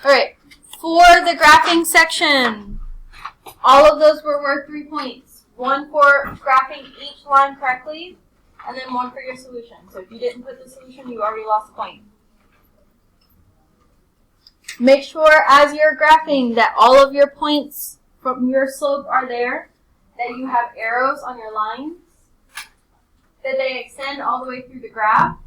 Alright, for the graphing section, all of those were worth 3 points. 1 for graphing each line correctly, and then 1 for your solution. So if you didn't put the solution, you already lost a point. Make sure as you're graphing that all of your points from your slope are there, that you have arrows on your lines, that they extend all the way through the graph.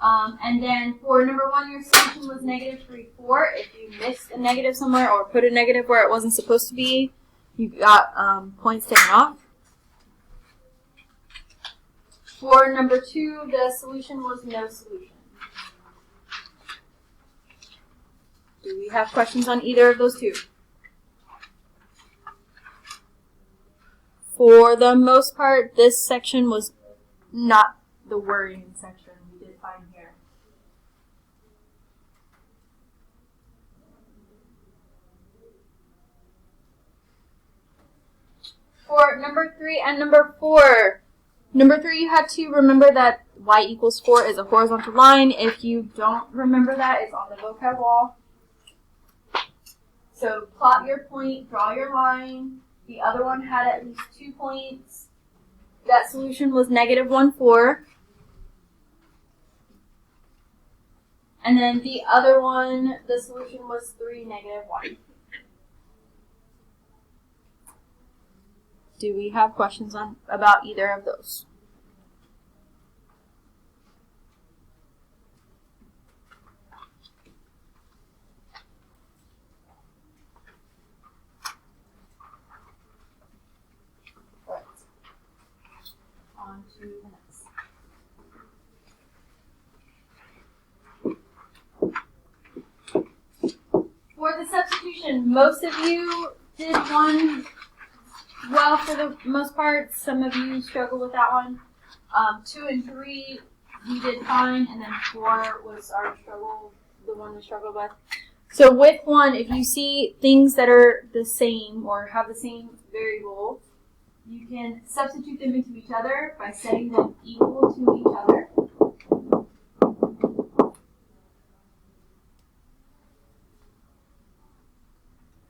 And then for number 1, your solution was negative 3, 4. If you missed a negative somewhere or put a negative where it wasn't supposed to be, you got points taken off. For number 2, the solution was no solution. Do we have questions on either of those two? For the most part, this section was not the worrying section. We did fine here. For number 3 and number 4, number 3 you had to remember that y equals 4 is a horizontal line. If you don't remember that, it's on the vocab wall. So plot your point, draw your line. The other one had at least 2 points. That solution was negative 1, 4. And then the other one, the solution was 3, negative 1. Do we have questions about either of those? On to the next. For the substitution, most of you did 1 well for the most part. Some of you struggled with that one. 2 and 3 you did fine, and then 4 was our struggle, the one we struggled with. So with 1, if you see things that are the same or have the same variable, you can substitute them into each other by setting them equal to each other.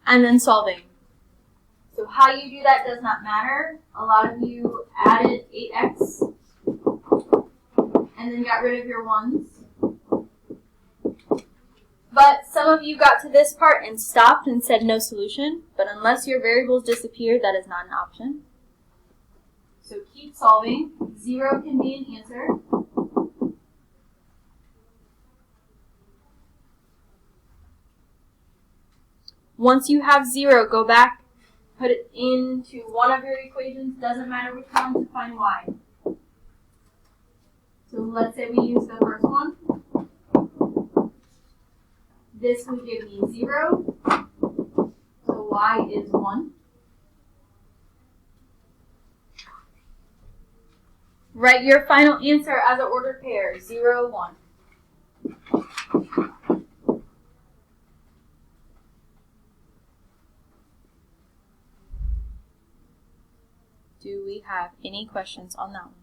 And then solving. So how you do that does not matter. A lot of you added 8x and then got rid of your 1s. But some of you got to this part and stopped and said no solution. But unless your variables disappear, that is not an option. So keep solving. 0 can be an answer. Once you have 0, go back, put it into one of your equations. Doesn't matter which one, to find y. So let's say we use the first one. This would give me 0. So y is 1. Write your final answer as an ordered pair, 0, 1. Do we have any questions on that one?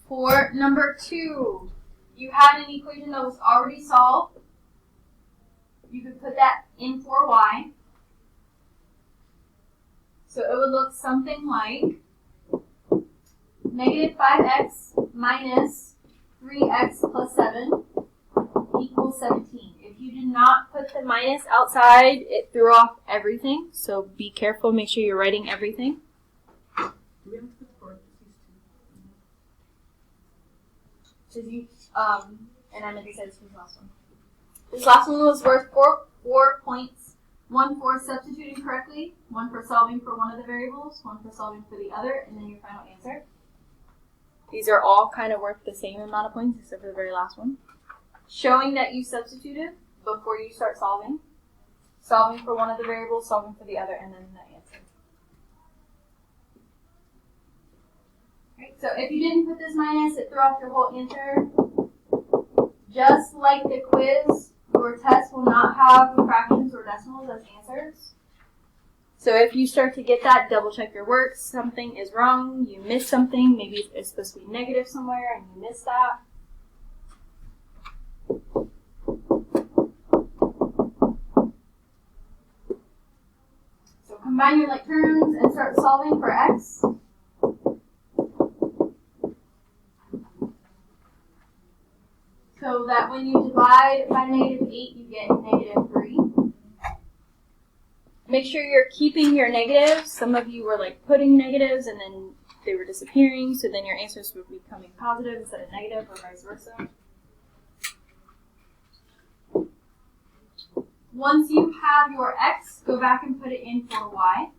For number 2, you had an equation that was already solved. You could put that in for y. So it would look something like negative 5x minus 3x plus 7 equals 17. If you did not put the minus outside, it threw off everything. So be careful, make sure you're writing everything. And I meant to say this was the last one. This last one was worth 4 points. 1 for substituting correctly, 1 for solving for one of the variables, 1 for solving for the other, and then your final answer. These are all kind of worth the same amount of points except for the very last one. Showing that you substituted before you start solving. Solving for one of the variables, solving for the other, and then the answer. Right, so if you didn't put this minus, it threw off your whole answer. Just like the quiz, your test will not have fractions or decimals as answers. So if you start to get that, double check your work. Something is wrong. You missed something. Maybe it's supposed to be negative somewhere and you missed that. So combine your like terms and start solving for x. So that when you divide by -8, you get -3. Make sure you're keeping your negatives. Some of you were like putting negatives and then they were disappearing, so then your answers would be becoming positive instead of negative, or vice versa. Once you have your x, go back and put it in for y.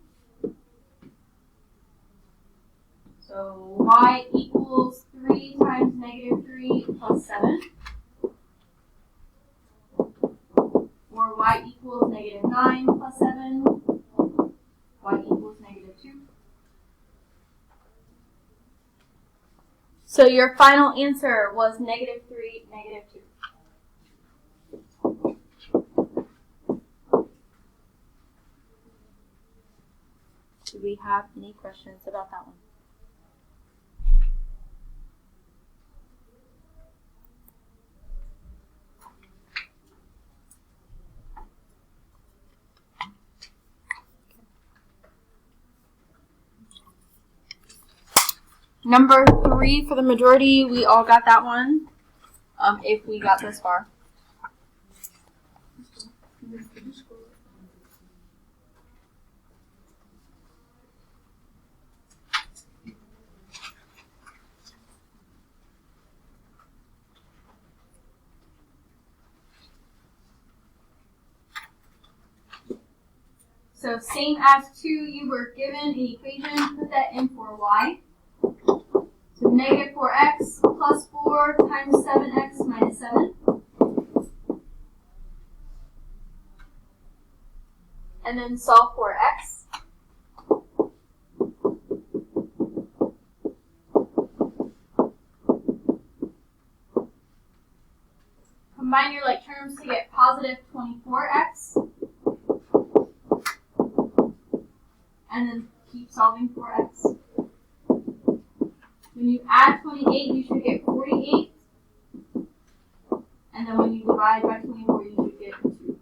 So y equals 3 times -3 plus 7. Or y equals -9 plus 7. Y equals -2. So your final answer was -3, -2. Do we have any questions about that one? Number 3 for the majority, we all got that one, if we got this far. So same as 2, you were given an equation, put that in for y. So -4x plus 4 times 7x minus 7. And then solve for x. Combine your like terms to get positive 24x. And then keep solving for x. When you add 28, you should get 48. And then when you divide by 24, you should get 2.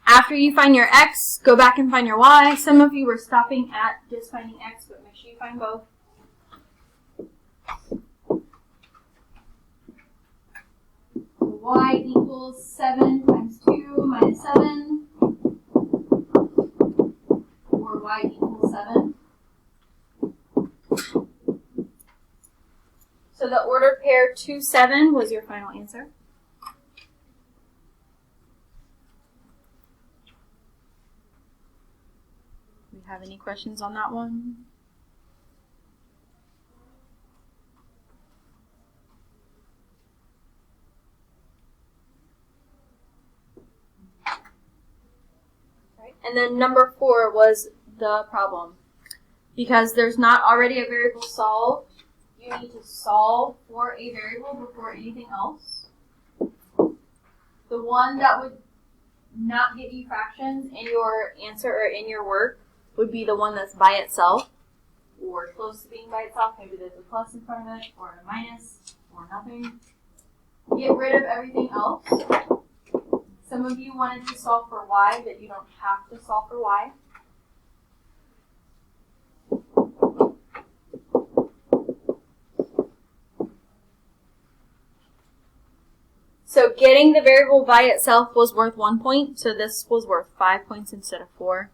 After you find your x, go back and find your y. Some of you were stopping at just finding x, but make sure you find both. Y equals 7 times 2 minus 7, or y equals 7. So the ordered pair 2, 7 was your final answer. Do we have any questions on that one? And then number 4 was the problem. Because there's not already a variable solved, you need to solve for a variable before anything else. The one that would not give you fractions in your answer or in your work would be the one that's by itself, or close to being by itself. Maybe there's a plus in front of it, or a minus, or nothing. Get rid of everything else. Some of you wanted to solve for y, but you don't have to solve for y. So getting the variable by itself was worth 1 point, so this was worth 5 points instead of 4.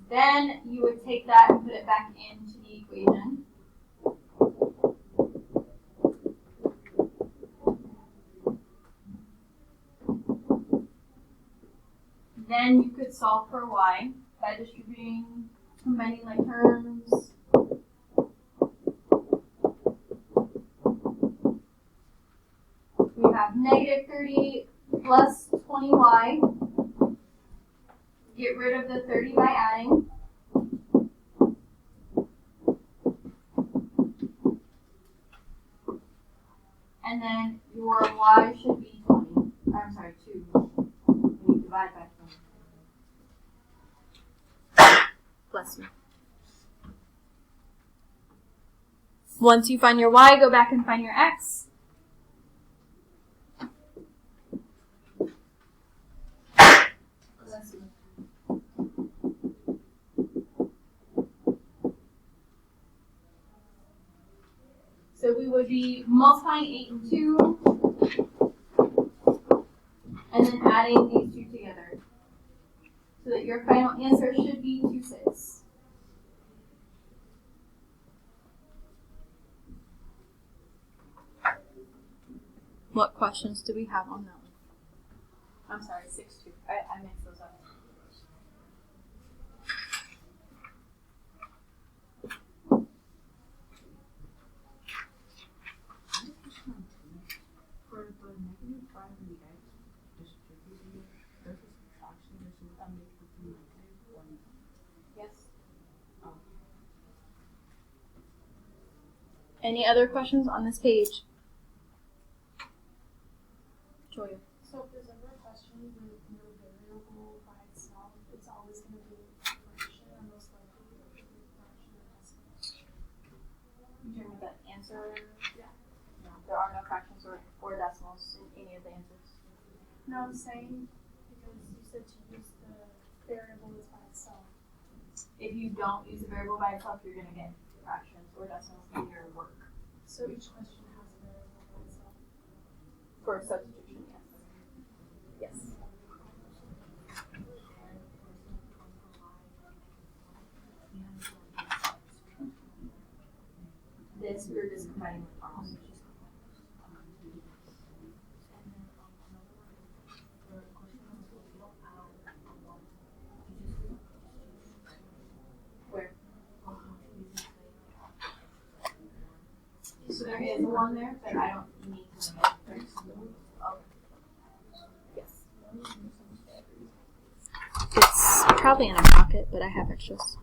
Then you would take that and put it back into the equation. Then you could solve for y by distributing, combining like terms. We have -30 plus 20y get rid of the 30 by adding. And then your y should be 20. I'm sorry, 2. When you divide by 20. Bless you. Once you find your y, go back and find your x. Bless you. So we would be multiplying 8 and 2, and then adding these two together. So that your final answer should be 2, 6. What questions do we have on that one? I'm sorry, 6, 2. I mixed those up. For the negative 5 and the x distributed, there's a subtraction, so that makes it negative 1. Yes. Oh. Any other questions on this page? Joya. So if there's ever a question with no variable by itself, it's always going to be a fraction, or most likely it will be a fraction or decimal. In terms of the answer? Yeah. No, there are no fractions or decimals in any of the answers. No, I'm saying because you said to use the variable as by itself. If you don't use a variable by itself, you're going to get fractions or decimals in your work. So each question has a variable by itself. For substitution, yes. Yes. This we're just combining with arms. Where? So there is one there, but I don't need to know it. Oh. Yes. It's probably in a pocket, but I have extras.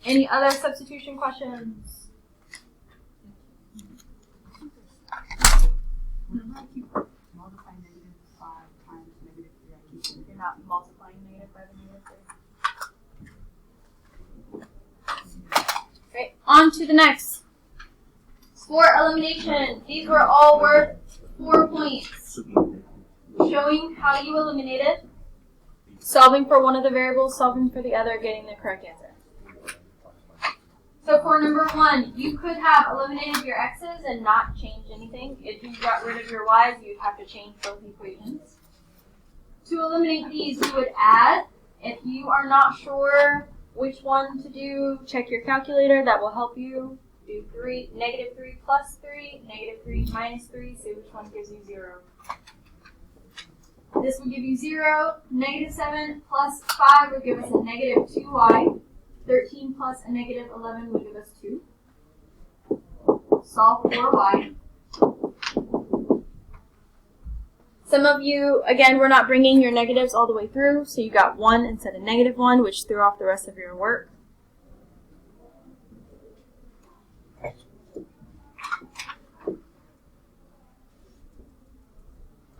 Any other substitution questions? Whenever I keep multiplying negative 5 times negative 3, I keep doing You're not multiplying negative by the negative 3. Great. On to the next. For elimination, these were all worth 4 points. Showing how you eliminated, solving for one of the variables, solving for the other, getting the correct answer. So for number 1, you could have eliminated your x's and not changed anything. If you got rid of your y's, you'd have to change both equations. To eliminate these, you would add. If you are not sure which one to do, check your calculator. That will help you. Do negative 3 plus 3, negative 3 minus 3. See which one gives you 0. This will give you 0. Negative 7 plus 5 will give us a negative 2y. 13 plus a negative 11 would give us 2. Solve for y. Some of you, again, we're not bringing your negatives all the way through, so you got 1 instead of negative 1, which threw off the rest of your work.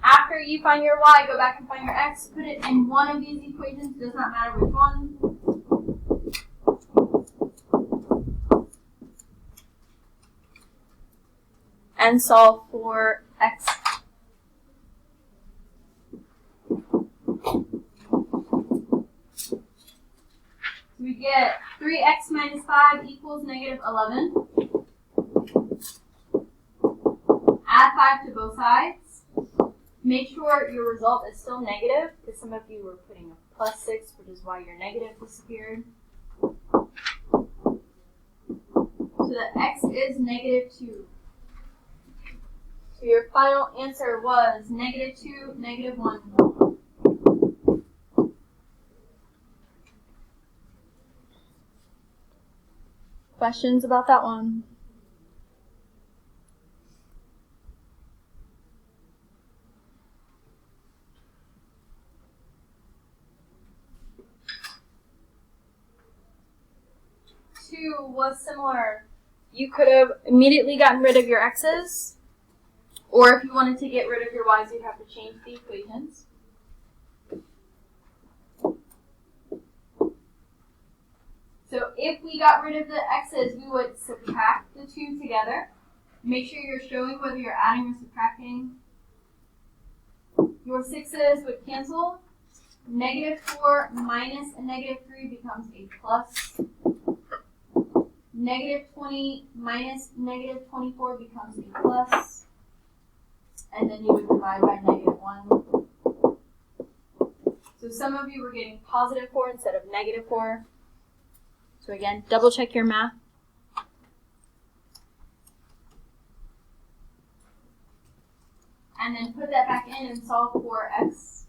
After you find your y, go back and find your x, put it in one of these equations, does not matter which one. And solve for x. We get 3x minus 5 equals negative 11. Add 5 to both sides. Make sure your result is still negative, because some of you were putting a plus 6, which is why your negative disappeared. So that x is negative 2. So your final answer was negative 2, negative 1. Questions about that one? 2 was similar. You could have immediately gotten rid of your x's, or if you wanted to get rid of your y's, you'd have to change the equations. So if we got rid of the x's, we would subtract the 2 together. Make sure you're showing whether you're adding or subtracting. Your 6's would cancel. -4 minus a -3 becomes a plus. -20 minus -24 becomes a plus. And then you would divide by -1. So some of you were getting +4 instead of -4. So again, double check your math. And then put that back in and solve for x.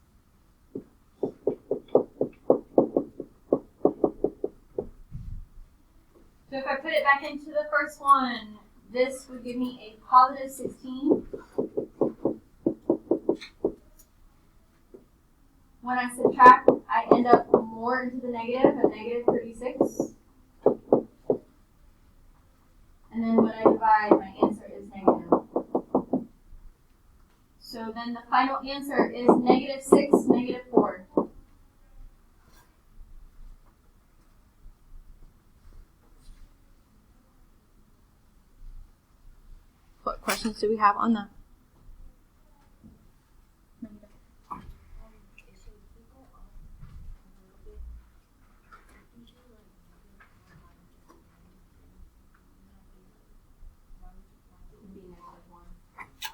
So if I put it back into the first one, this would give me a +16. When I subtract, I end up more into the negative, a -36. And then when I divide, my answer is negative. So then the final answer is -6, -4. What questions do we have on that?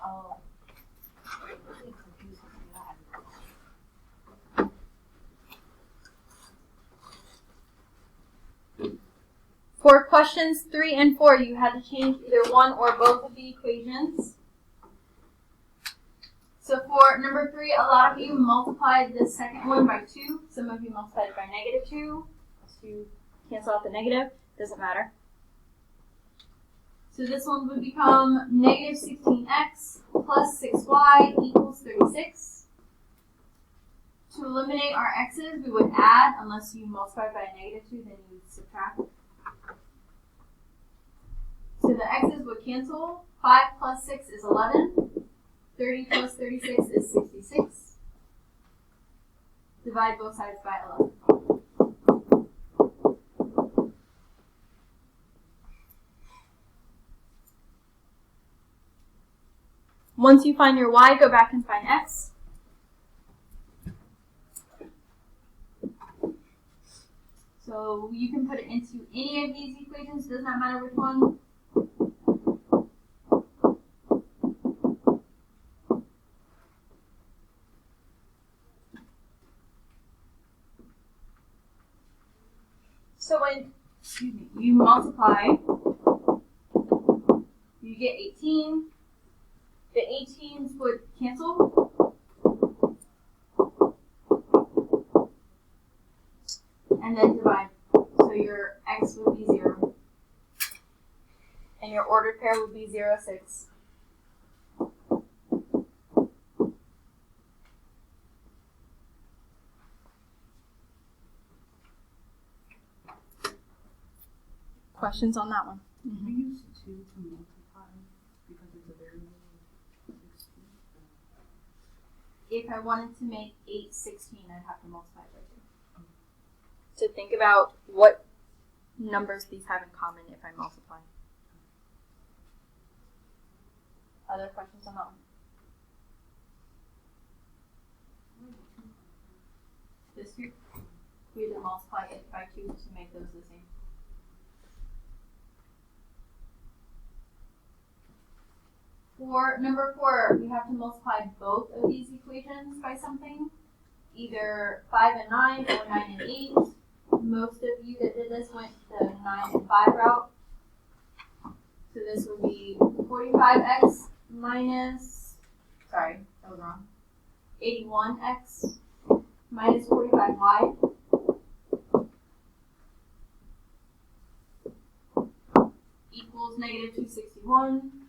Oh. For questions 3 and 4, you had to change either one or both of the equations. So for number 3, a lot of you multiplied the second one by 2. Some of you multiplied it by -2. To cancel out the negative, doesn't matter. So this one would become -16x plus 6y equals 36. To eliminate our x's, we would add, unless you multiply by a -2, then you would subtract. So the x's would cancel. 5 plus 6 is 11. 30 plus 36 is 66. Divide both sides by 11. Once you find your y, go back and find x. So you can put it into any of these equations, does not matter which one. So when you multiply, you get 18. The 18s would cancel. And then divide. So your x would be 0. And your ordered pair would be 0, 6. Questions on that one? We use 2 to multiply because it's a variable. 16. If I wanted to make 8 16, I'd have to multiply by 2. So think about what numbers these have in common if I multiply. Other questions on that one? This here? We had to multiply it by 2 to make those the same. For number 4, we have to multiply both of these equations by something, either 5 and 9 or 9 and 8. Most of you that did this went the 9 and 5 route. So this would be 45x minus, sorry, that was wrong, 81x minus 45y equals -261.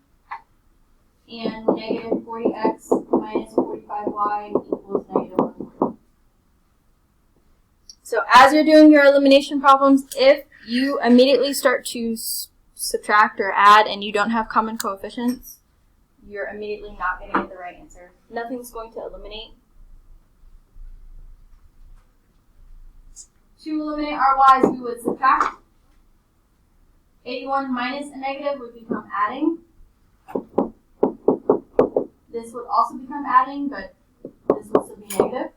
And -40x minus 45y equals -140. So as you're doing your elimination problems, if you immediately start to subtract or add and you don't have common coefficients, you're immediately not going to get the right answer. Nothing's going to eliminate. To eliminate our y's, we would subtract. 81 minus a negative would become adding. This would also become adding, but this would still be negative.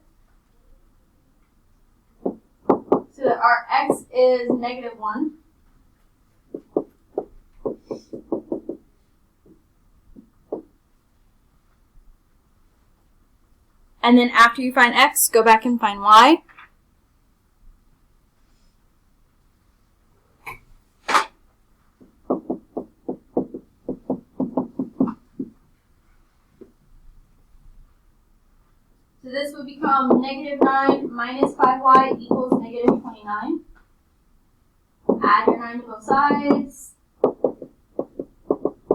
So that our x is negative 1. And then after you find x, go back and find y. So this would become negative 9 minus 5y equals negative 29. Add your 9 to both sides.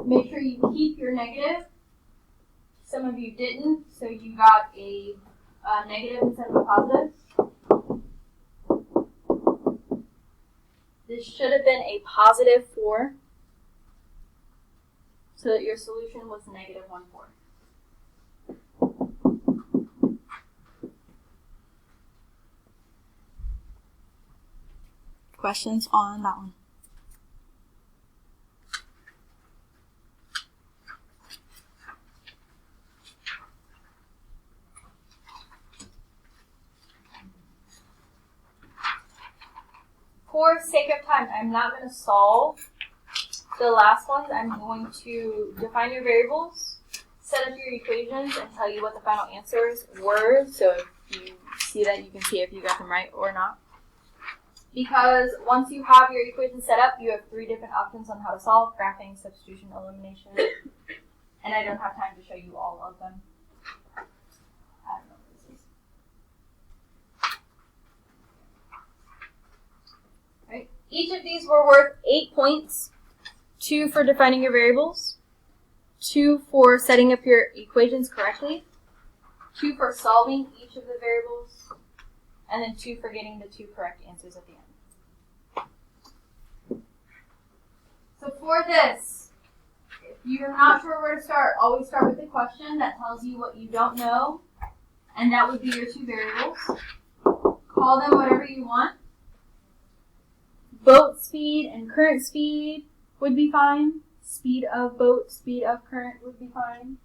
Make sure you keep your negative. Some of you didn't, so you got a negative instead of a positive. This should have been a positive 4, so that your solution was negative 1/4. Questions on that one? For sake of time, I'm not going to solve the last ones. I'm going to define your variables, set up your equations, and tell you what the final answers were. So if you see that, you can see if you got them right or not. Because once you have your equation set up, you have 3 different options on how to solve: graphing, substitution, elimination. And I don't have time to show you all of them. I don't know what this is. Right. Each of these were worth 8 points. 2 for defining your variables, 2 for setting up your equations correctly, 2 for solving each of the variables, and then 2 for getting the 2 correct answers at the end. So for this, if you're not sure where to start, always start with the question that tells you what you don't know, and that would be your 2 variables. Call them whatever you want. Boat speed and current speed would be fine. Speed of boat, speed of current would be fine.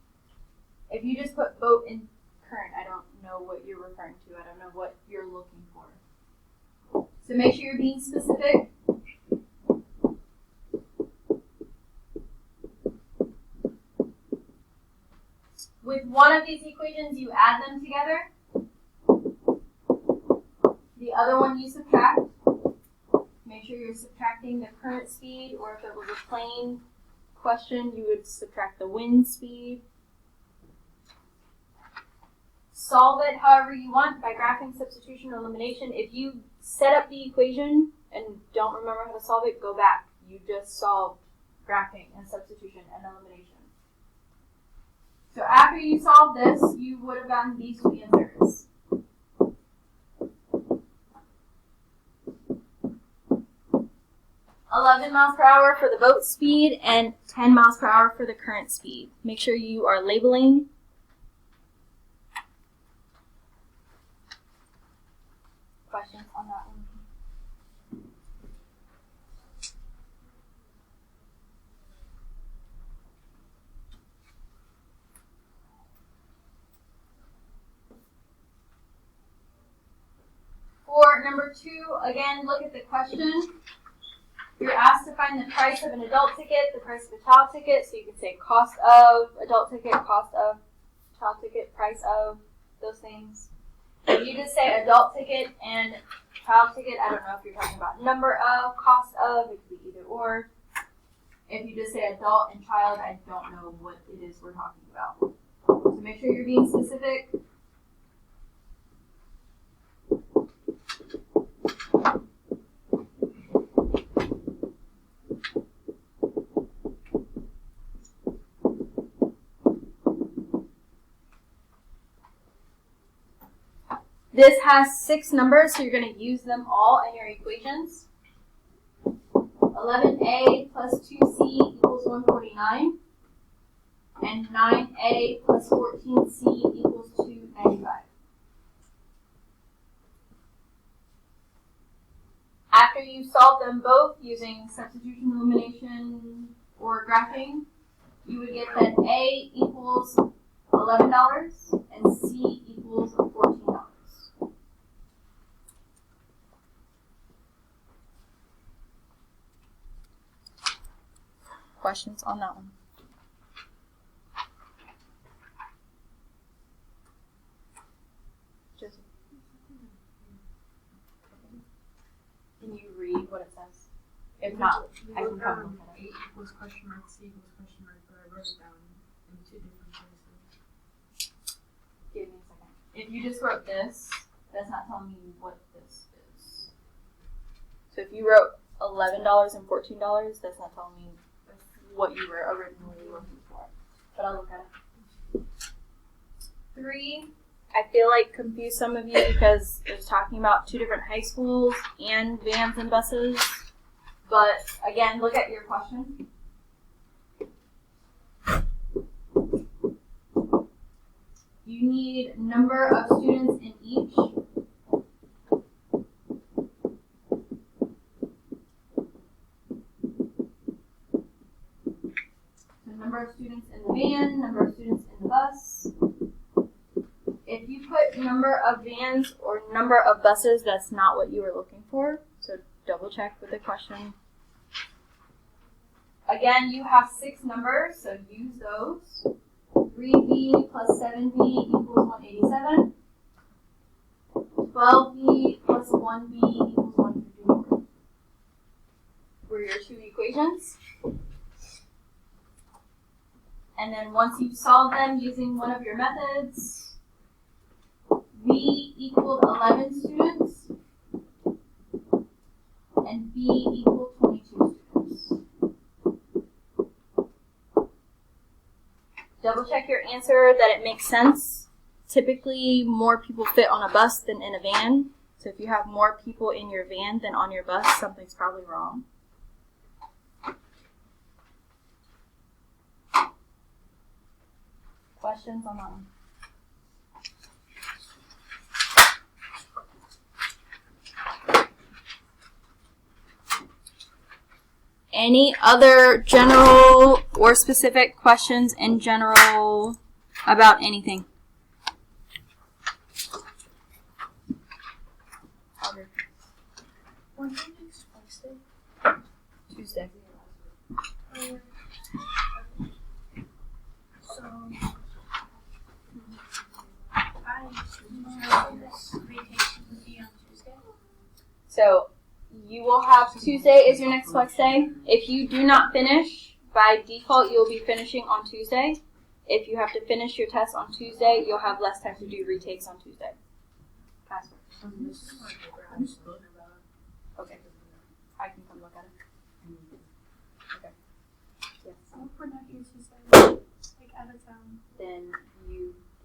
If you just put boat and current, I don't know what you're referring to. I don't know what you're looking for. So make sure you're being specific. With one of these equations, you add them together. The other one you subtract. Make sure you're subtracting the current speed, or if it was a plain question, you would subtract the wind speed. Solve it however you want by graphing, substitution, or elimination. If you set up the equation and don't remember how to solve it, go back. You just solved graphing and substitution and elimination. So after you solve this, you would have gotten these 2 answers. $11 miles per hour for the boat speed and 10 miles per hour for the current speed. Make sure you are labeling. Questions on that one? For number 2, again, look at the question. You're asked to find the price of an adult ticket, the price of a child ticket, so you can say cost of adult ticket, cost of child ticket, price of those things. If you just say adult ticket and child ticket, I don't know if you're talking about number of, cost of, it could be either or. If you just say adult and child, I don't know what it is we're talking about. So make sure you're being specific. This has 6 numbers, so you're going to use them all in your equations. 11a plus 2c equals 149. And 9a plus 14c equals 295. After you solve them both using substitution, elimination, or graphing, you would get that A equals $11 and C equals $14. Questions on that one? Can you read what it says? If not, I can come look at it. A equals question mark, C equals question mark, but I wrote it down in 2 different places. Give me a second. If you just wrote this, that's not telling me what this is. So if you wrote $11 and $14, that's not telling me what you were originally looking for. But I'll look at it. 3, I feel like confused some of you because it was talking about 2 different high schools and vans and buses. But again, look at your question. You need number of students in each. So number of students in the van, number of students in the bus. If you put number of vans or number of buses, that's not what you were looking for. So double check with the question. Again, you have 6 numbers, so use those. 3b plus 7b equals 187. 12b plus 1b equals 154. Were your 2 equations. And then once you solve them using one of your methods, V equaled 11 students, and B equaled 22 students. Double check your answer that it makes sense. Typically, more people fit on a bus than in a van. So if you have more people in your van than on your bus, something's probably wrong. Questions on that one? Any other general or specific questions in general about anything? When is next Wednesday? Tuesday. So, I this vacation would be on Tuesday. So you will have Tuesday is your next flex day. If you do not finish, by default you'll be finishing on Tuesday. If you have to finish your test on Tuesday, you'll have less time to do retakes on Tuesday. Password. Okay. I can come look at it. Okay. Yes. What if we're not here Tuesday? Like out of town. Then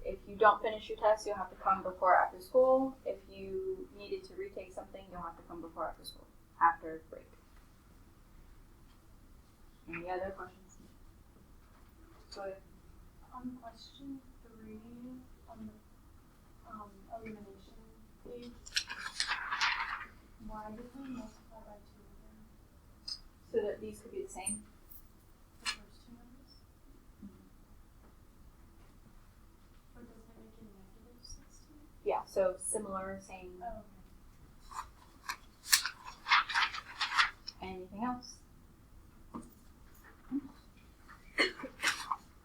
if you don't finish your test, you'll have to come before or after school. If you needed to retake something, you'll have to come before or after school, after break. Any other questions? Go ahead. On question 3, on the elimination page, why did we multiply by 2 again? So that these could be the same. The first 2 numbers? Or does it make it negative 16? Yeah, so similar, same. Oh, okay. Anything else?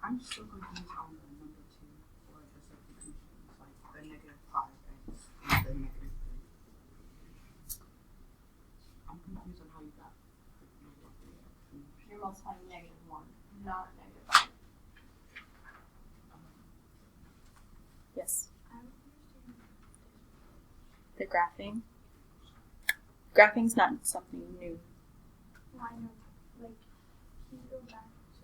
I'm still confused on the number 2 for the substitutions, like the -5x and the -3. I'm confused on how you got the number 3. You're multiplying -1, not -5. Yes. I don't understand. The graphing. Graphing's not something new. Why no? Like, can you go back to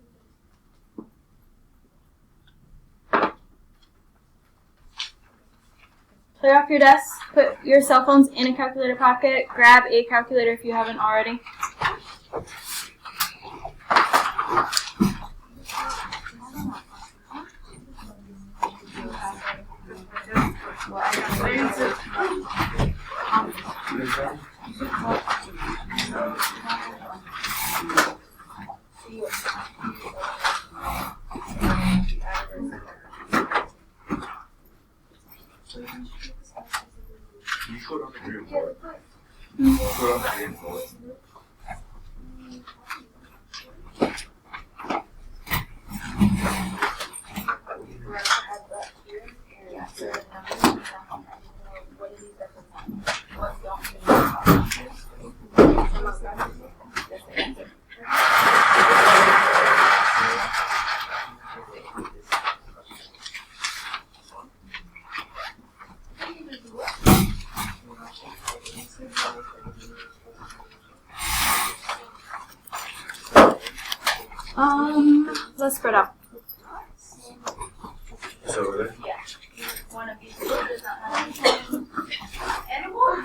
the clear off your desk, put your cell phones in a calculator pocket, grab a calculator if you haven't already. You put on the green board. Put on the green board. Let's spread out. It's over there. One of these does not have animal.